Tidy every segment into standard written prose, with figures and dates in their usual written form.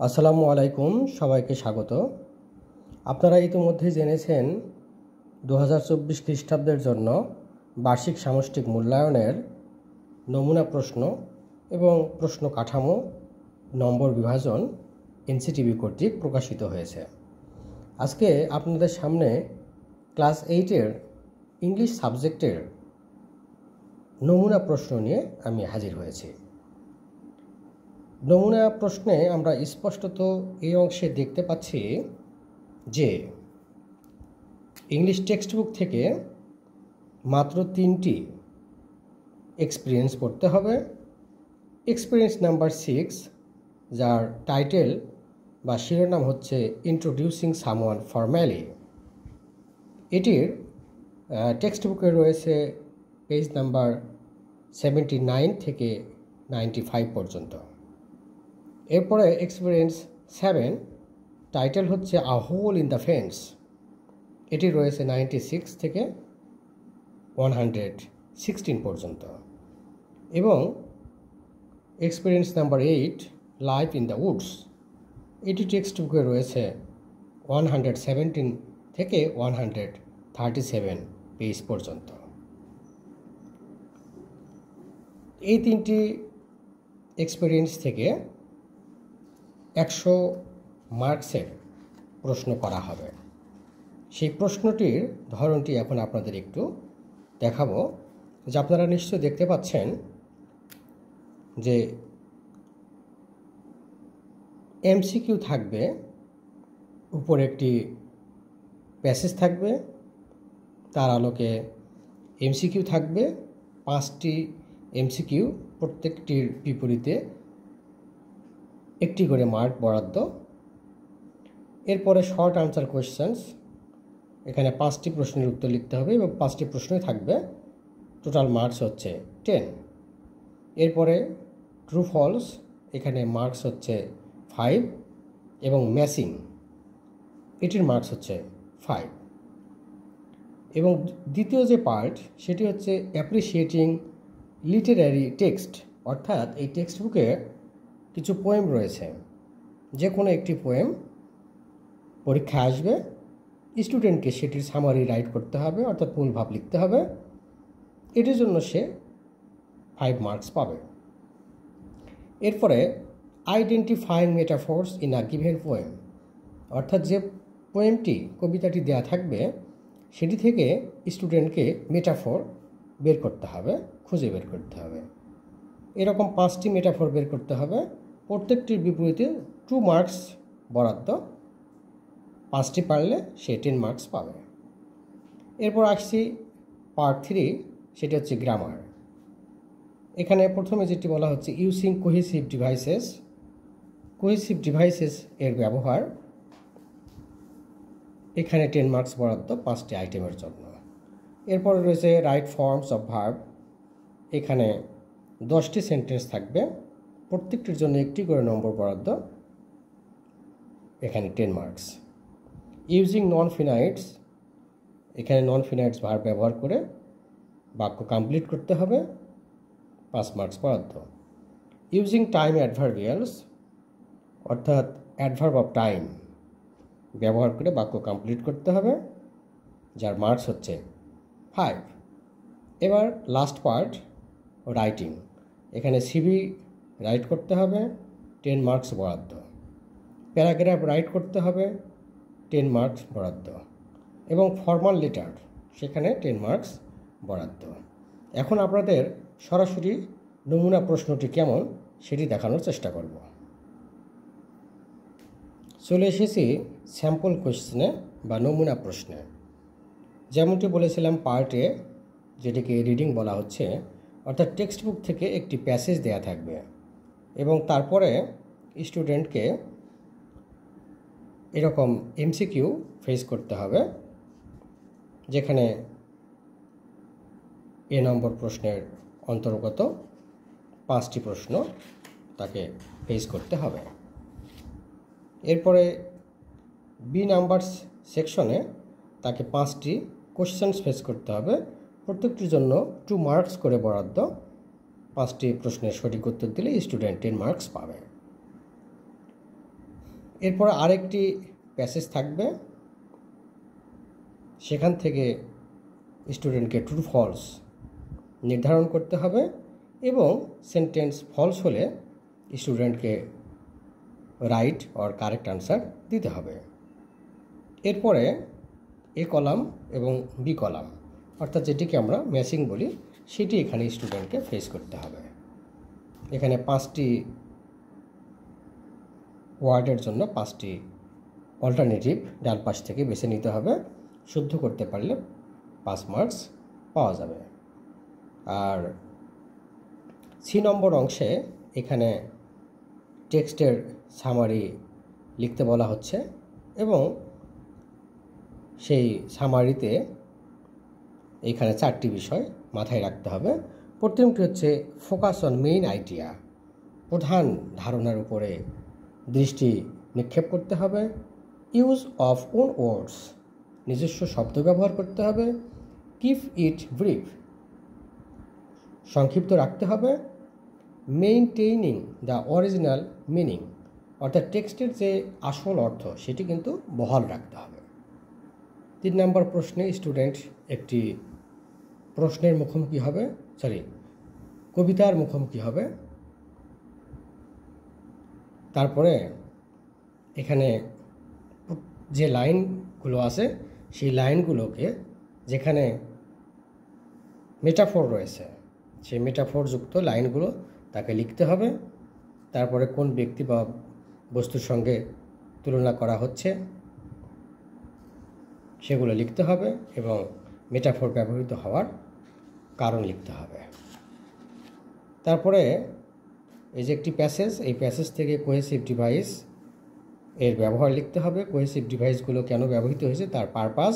আসসালামু আলাইকুম, সবাইকে স্বাগত। আপনারা ইতিমধ্যে জেনেছেন 2024 খ্রিস্টাব্দের জন্য বার্ষিক সামষ্টিক মূল্যায়নের নমুনা প্রশ্ন এবং প্রশ্ন কাঠামো নম্বর বিভাজন এনসিটিবি কর্তৃক প্রকাশিত হয়েছে। আজকে আপনাদের সামনে ক্লাস 8-এর ইংলিশ সাবজেক্টের নমুনা প্রশ্ন নিয়ে আমি হাজির হয়েছি। নমুনা প্রশ্নে আমরা স্পষ্টত এই অংশে দেখতে পাচ্ছি যে ইংলিশ টেক্সট বুক থেকে মাত্র 3টি এক্সপিরিয়েন্স পড়তে হবে। এক্সপিরিয়েন্স নাম্বার 6, যার টাইটেল বা শিরোনাম হচ্ছে ইন্ট্রোডিউসিং সামওয়ান ফরম্যালি, এটির টেক্সট বুকে রয়েছে পেজ নাম্বার 79 থেকে 95 পর্যন্ত। এরপরে এক্সপিরিয়েন্স 7, টাইটেল হচ্ছে a hole in the fence, এটি রয়েছে 96 থেকে 116 পর্যন্ত। এবং experience number 8, life in the woods, এটি টেক্সট বুকে রয়েছে 117 থেকে 137 পেজ পর্যন্ত। এই 3টি এক্সপিরিয়েন্স থেকে 100 মার্কসের প্রশ্ন করা হবে। সেই প্রশ্নটির ধরনটি এখন আপনাদের একটু দেখাবো। যে আপনারা নিশ্চয়ই দেখতে পাচ্ছেন যে এমসিকিউ থাকবে, উপরে একটি প্যাসেজ থাকবে, তার আলোকে এমসিকিউ থাকবে, 5টি এমসিকিউ, প্রত্যেকটির বিপরীতে একটি করে মার্ক বরাদ্দ। এরপরে শর্ট আনসার কোয়েশ্চেন্স, এখানে 5টি প্রশ্নের উত্তর লিখতে হবে এবং 5টি প্রশ্নই থাকবে, টোটাল মার্কস হচ্ছে 10। এরপরে ট্রু ফলস, এখানে মার্কস হচ্ছে 5 এবং ম্যাচিং, এটির মার্কস হচ্ছে 5। এবং দ্বিতীয় যে পার্ট সেটি হচ্ছে অ্যাপ্রিসিয়েটিং লিটারারি টেক্সট, অর্থাৎ এই টেক্সট বুকে কিছু পোয়েম রয়েছে, যে কোনো একটি পোয়েম পরীক্ষা আসবে, স্টুডেন্টকে সেটির সামারি রাইট করতে হবে, অর্থাৎ মূল ভাব লিখতে হবে। এটির জন্য সে 5 মার্কস পাবে। এরপরে identifying metaphors in a given poem, অর্থাৎ যে পোয়েমটি, কবিতাটি দেয়া থাকবে, সেটি থেকে স্টুডেন্টকে মেটাফোর বের করতে হবে, খুঁজে বের করতে হবে। এরকম 5টি মেটাফোর বের করতে হবে, প্রত্যেকটির বিপরীতে 2 মার্কস বরাদ্দ, 5টি পারলে সে 10 মার্কস পাবে। এরপর আসছি পার্ট 3, সেটা হচ্ছে গ্রামার। এখানে প্রথমে যেটি বলা হচ্ছে using cohesive devices, cohesive devices এর ব্যবহার, এখানে 10 মার্কস বরাদ্দ 5টি আইটেমের জন্য। এরপর রয়েছে রাইট ফর্মস অফ ভার্ব, এখানে 10টি সেন্টেন্স থাকবে, প্রত্যেকটির জন্য একটি করে নম্বর বরাদ্দ, এখানে 10 মার্কস। ইউজিং নন ফিনাইটস, এখানে নন ফিনাইটস ভার্ব ব্যবহার করে বাক্য কমপ্লিট করতে হবে, 5 মার্কস বরাদ্দ। ইউজিং টাইম অ্যাডভার্বিয়ালস, অর্থাৎ অ্যাডভার্ব অফ টাইম ব্যবহার করে বাক্য কমপ্লিট করতে হবে, যার মার্কস হচ্ছে 5। এবার লাস্ট পার্ট রাইটিং, এখানে সিভি রাইট করতে হবে, 10 মার্কস বরাদ্দ। প্যারাগ্রাফ রাইট করতে হবে, 10 মার্কস বরাদ্দ। এবং ফর্মাল লেটার, সেখানে 10 মার্কস বরাদ্দ। এখন আপনাদের সরাসরি নমুনা প্রশ্নটি কেমন সেটি দেখানোর চেষ্টা করব। চলে এসেছি স্যাম্পল কোয়েশ্চেনে বা নমুনা প্রশ্নে। যেমনটি বলেছিলাম পার্টে, যেটিকে রিডিং বলা হচ্ছে, অর্থাৎ টেক্সট বুক থেকে একটি প্যাসেজ দেয়া থাকবে এবং তারপরে স্টুডেন্টকে এরকম এমসিকিউ ফেস করতে হবে, যেখানে এ নম্বর প্রশ্নের অন্তর্গত 5টি প্রশ্ন তাকে ফেস করতে হবে। এরপরে বি নাম্বার সেকশনে তাকে 5টি কোশ্চেন্স ফেস করতে হবে, প্রত্যেকটির জন্য 2 মার্কস করে বরাদ্দ, 5টি প্রশ্নের সঠিক উত্তর দিলে স্টুডেন্ট 10 মার্কস পাবে। এরপর আরেকটি প্যাসেজ থাকবে, সেখান থেকে স্টুডেন্টকে ট্রু ফলস নির্ধারণ করতে হবে এবং সেন্টেন্স ফলস হলে স্টুডেন্টকে রাইট অর কারেক্ট আনসার দিতে হবে। এরপরে এ কলাম এবং বি কলাম অর্থাৎ যেটিকে আমরা ম্যাচিং বলি সেটি এখানে স্টুডেন্টকে ফেস করতে হবে। এখানে 5টি ওয়ার্ডের জন্য 5টি অল্টারনেটিভ ডান পাশ থেকে বেছে নিতে হবে। শুদ্ধ করতে পারলে 5 মার্কস পাওয়া যাবে। আর সি নম্বর অংশে এখানে টেক্সটের সামারি লিখতে বলা হচ্ছে এবং সেই সামারিতে এইখানে 4টি বিষয় মাথায় রাখতে হবে। প্রথমটি হচ্ছে ফোকাস অন মেইন আইডিয়া, প্রধান ধারণার উপরে দৃষ্টি নিক্ষেপ করতে হবে। ইউজ অফ ওন ওয়ার্ডস, নিজস্ব শব্দ ব্যবহার করতে হবে। কিপ ইট ব্রিফ, সংক্ষিপ্ত রাখতে হবে। মেইনটেইনিং দ্য অরিজিনাল মিনিং, অর্থাৎ টেক্সটের যে আসল অর্থ সেটি কিন্তু বহাল রাখতে হবে। 3 নম্বর প্রশ্নে স্টুডেন্ট একটি প্রশ্নের মুখোমুখি হবে, কবিতার মুখোমুখি হবে। তারপরে এখানে যে লাইনগুলো আছে সেই লাইনগুলোকে যেখানে মেটাফোর রয়েছে সেই মেটাফোরযুক্ত লাইনগুলো তাকে লিখতে হবে। তারপরে কোন ব্যক্তি বা বস্তুর সঙ্গে তুলনা করা হচ্ছে সেগুলো লিখতে হবে এবং মেটাফোর ব্যবহৃত হওয়ার কারণ লিখতে হবে। তারপরে এই যে একটি প্যাসেজ, এই প্যাসেজ থেকে কোহেসিভ ডিভাইস এর ব্যবহার লিখতে হবে। কোহেসিভ ডিভাইসগুলো কেন ব্যবহৃত হয়েছে তার পারপাস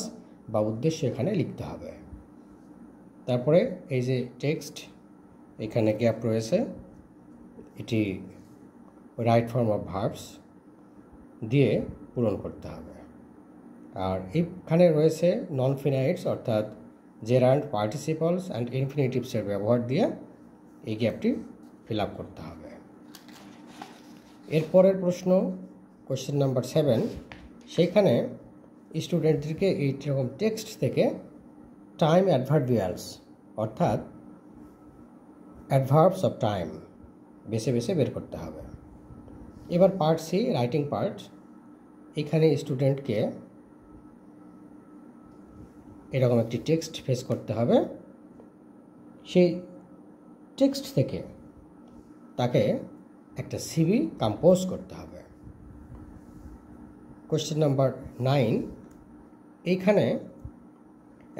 বা উদ্দেশ্য এখানে লিখতে হবে। তারপরে এই যে টেক্সট, এখানে গ্যাপ রয়েছে, এটি রাইট ফর্ম অফ ভার্বস দিয়ে পূরণ করতে হবে। আর এখানে রয়েছে নন ফিনাইটস অর্থাৎ জেরান্ড, পার্টিসিপলস অ্যান্ড ইনফিনিটিভসের ব্যবহার দিয়ে এই গ্যাপটি ফিল আপ করতে হবে। এরপরের প্রশ্ন কোয়েশ্চেন নাম্বার 7, সেইখানে স্টুডেন্টদেরকে এইরকম টেক্সট থেকে টাইম অ্যাডভার্বিয়ালস অর্থাৎ অ্যাডভার্বস অফ টাইম বেছে বেছে বের করতে হবে। এবার পার্ট সি, রাইটিং পার্ট, এখানে স্টুডেন্টকে এরকম একটি টেক্সট ফেস করতে হবে। সেই টেক্সট থেকে তাকে একটা সিভি কম্পোজ করতে হবে। কোয়েশ্চেন নাম্বার 9, এইখানে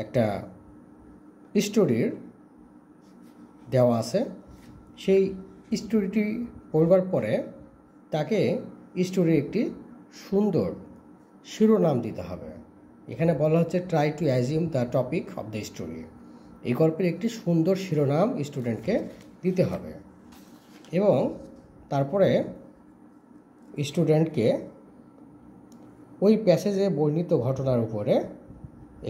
একটা স্টোরির দেওয়া আছে। সেই স্টোরিটি পড়বার পরে তাকে স্টোরির একটি সুন্দর শিরোনাম দিতে হবে। এখানে বলা হচ্ছে try to assume the topic of the story. এই গল্পের একটি সুন্দর শিরোনাম স্টুডেন্টকে দিতে হবে এবং তারপরে স্টুডেন্টকে ওই প্যাসেজে বর্ণিত ঘটনার উপরে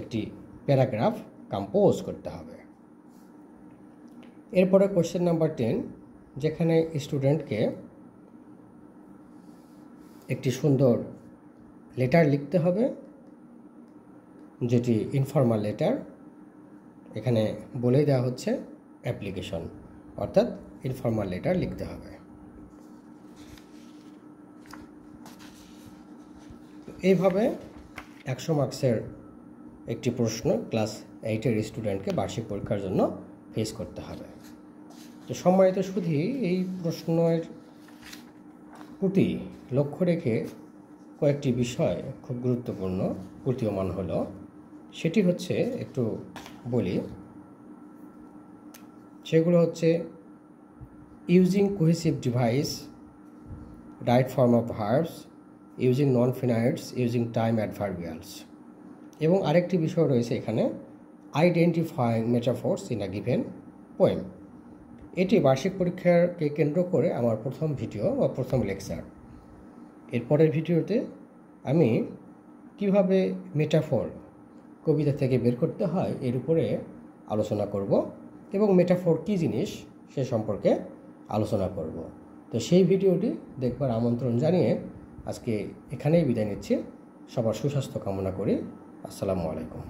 একটি প্যারাগ্রাফ কম্পোজ করতে হবে। এরপরে কোয়েশ্চেন নাম্বার 10, যেখানে স্টুডেন্টকে একটি সুন্দর লেটার লিখতে হবে, যেটি ইনফর্মাল লেটার। এখানে বলে দেওয়া হচ্ছে অ্যাপ্লিকেশন, অর্থাৎ ইনফর্মাল লেটার লিখতে হবে। এইভাবে 100 মার্কসের একটি প্রশ্ন ক্লাস 8-এর স্টুডেন্টকে বার্ষিক পরীক্ষার জন্য ফেস করতে হবে। তো সম্মানিত শুধু এই প্রশ্নের প্রতি লক্ষ্য রেখে কয়েকটি বিষয় খুব গুরুত্বপূর্ণ প্রতীয়মান হলো। সেটি হচ্ছে একটু বলি, সেগুলো হচ্ছে using cohesive device, right form of verbs, using non finites, using time adverbials, এবং আরেকটি বিষয় রয়েছে এখানে identifying metaphors in a given poem. এটি বার্ষিক পরীক্ষাকে কেন্দ্র করে আমার প্রথম ভিডিও বা প্রথম লেকচার। এরপরের ভিডিওতে আমি কিভাবে মেটাফোর কবিতা থেকে বের করতে হয় এর উপরে আলোচনা করব এবং মেটাফোর কী জিনিস সে সম্পর্কে আলোচনা করব। তো সেই ভিডিওটি দেখবার আমন্ত্রণ জানিয়ে আজকে এখানেই বিদায় নিচ্ছি। সবার সুস্বাস্থ্য কামনা করি। আসসালামু আলাইকুম।